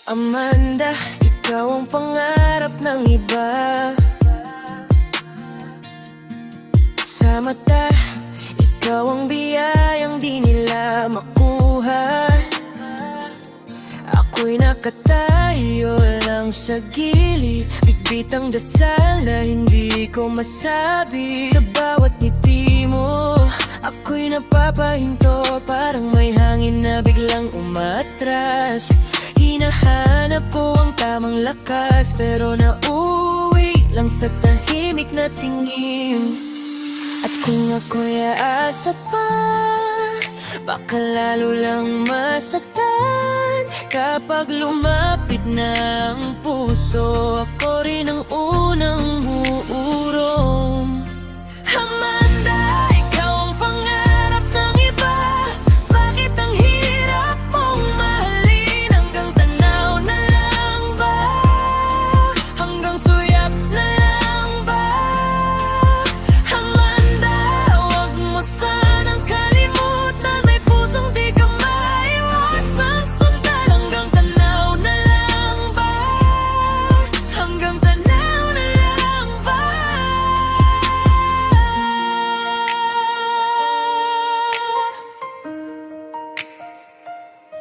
Amanda, ikaw ang pangarap ng iba. Sa mata, ikaw ang biyayang di nila makuha. Ako'y nakatayo lang sa gilid, bitbit ang dasal na hindi ko masabi. Sa bawat ngiti mo, ako'y napapahinto, parang may hangin na biglang umatras. Hinahanap ko ang tamang lakas, pero nauwi lang sa tahimik na tingin. At kung ako'y aasa pa, baka lalo lang masaktan. Kapag lumapit na ang puso, ako rin ang unang uurong. Amanda, ikaw ang pangarap ng iba. Bakit ang hirap mong mahalin? Hanggang tanaw na lang ba? Hanggang suyap na lang ba? Amanda, huwag mo sanang kalimutan, may pusong di ka maiwasang sundan. Hanggang tanaw na lang ba? Hanggang tanaw na lang ba?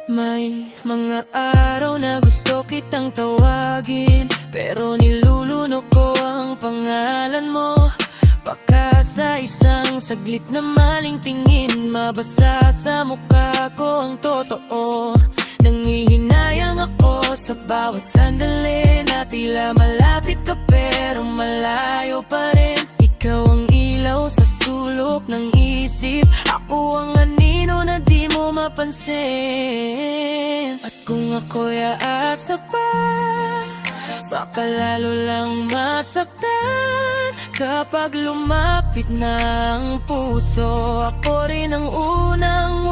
May mga araw na gusto kitang tawagin, pero nilulunok ko ang pangalan mo. Baka sa isang saglit na maling tingin, mabasa sa mukha ko ang totoo. Nangihinayang ako sa bawat sandali na tila malapit ka pero malayo pa rin. Ikaw ang ilaw sa sulok ng isip, ako ang anino na di mo mapansin. At kung ako'y aasa pa, baka lalo lang masaktan. Kapag lumapit na ang puso, ako rin ang unang